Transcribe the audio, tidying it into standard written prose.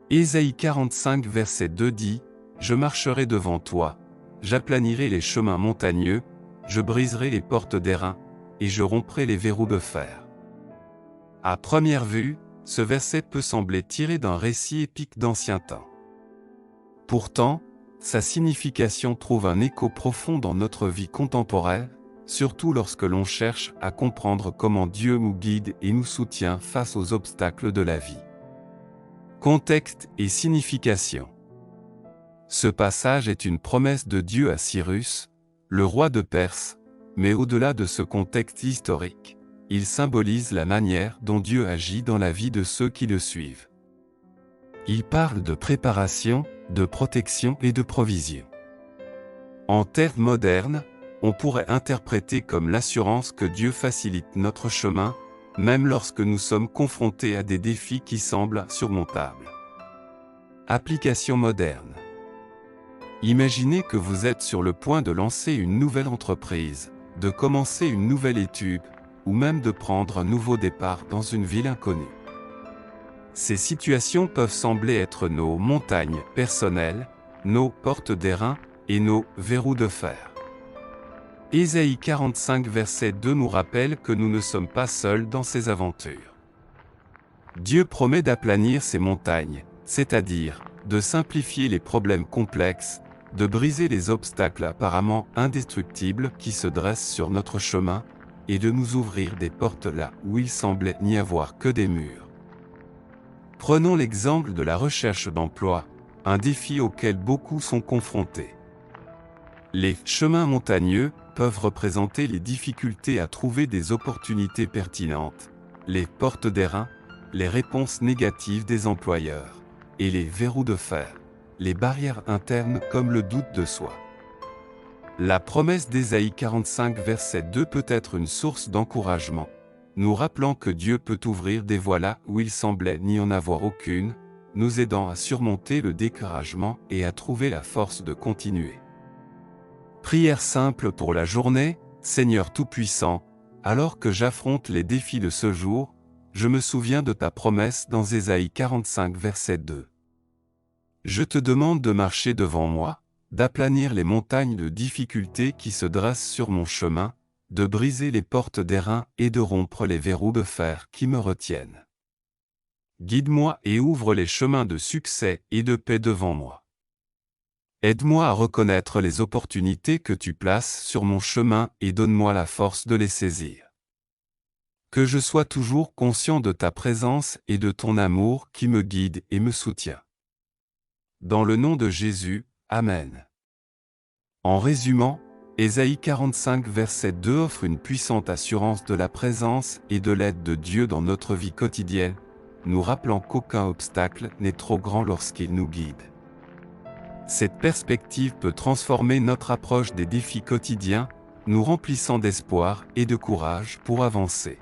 Ésaïe 45 verset 2 dit « Je marcherai devant toi, j'aplanirai les chemins montagneux, je briserai les portes d'airain, et je romprai les verrous de fer. » À première vue, ce verset peut sembler tiré d'un récit épique d'ancien temps. Pourtant, sa signification trouve un écho profond dans notre vie contemporaine, surtout lorsque l'on cherche à comprendre comment Dieu nous guide et nous soutient face aux obstacles de la vie. Contexte et signification. Ce passage est une promesse de Dieu à Cyrus, le roi de Perse, mais au-delà de ce contexte historique, il symbolise la manière dont Dieu agit dans la vie de ceux qui le suivent. Il parle de préparation, de protection et de provision. En termes modernes, on pourrait interpréter comme l'assurance que Dieu facilite notre chemin, même lorsque nous sommes confrontés à des défis qui semblent insurmontables. Application moderne. Imaginez que vous êtes sur le point de lancer une nouvelle entreprise, de commencer une nouvelle étude, ou même de prendre un nouveau départ dans une ville inconnue. Ces situations peuvent sembler être nos montagnes personnelles, nos portes d'airain et nos verrous de fer. Ésaïe 45 verset 2 nous rappelle que nous ne sommes pas seuls dans ces aventures. Dieu promet d'aplanir ces montagnes, c'est-à-dire de simplifier les problèmes complexes, de briser les obstacles apparemment indestructibles qui se dressent sur notre chemin, et de nous ouvrir des portes là où il semblait n'y avoir que des murs. Prenons l'exemple de la recherche d'emploi, un défi auquel beaucoup sont confrontés. Les chemins montagneux peuvent représenter les difficultés à trouver des opportunités pertinentes, les portes d'airain, les réponses négatives des employeurs, et les verrous de fer, les barrières internes comme le doute de soi. La promesse d'Ésaïe 45 verset 2 peut être une source d'encouragement, nous rappelant que Dieu peut ouvrir des voies là où il semblait n'y en avoir aucune, nous aidant à surmonter le découragement et à trouver la force de continuer. Prière simple pour la journée, Seigneur Tout-Puissant, alors que j'affronte les défis de ce jour, je me souviens de ta promesse dans Ésaïe 45 verset 2. Je te demande de marcher devant moi, d'aplanir les montagnes de difficultés qui se dressent sur mon chemin, de briser les portes d'airain et de rompre les verrous de fer qui me retiennent. Guide-moi et ouvre les chemins de succès et de paix devant moi. Aide-moi à reconnaître les opportunités que tu places sur mon chemin et donne-moi la force de les saisir. Que je sois toujours conscient de ta présence et de ton amour qui me guide et me soutient. Dans le nom de Jésus, Amen. En résumant, Ésaïe 45 verset 2 offre une puissante assurance de la présence et de l'aide de Dieu dans notre vie quotidienne, nous rappelant qu'aucun obstacle n'est trop grand lorsqu'il nous guide. Cette perspective peut transformer notre approche des défis quotidiens, nous remplissant d'espoir et de courage pour avancer.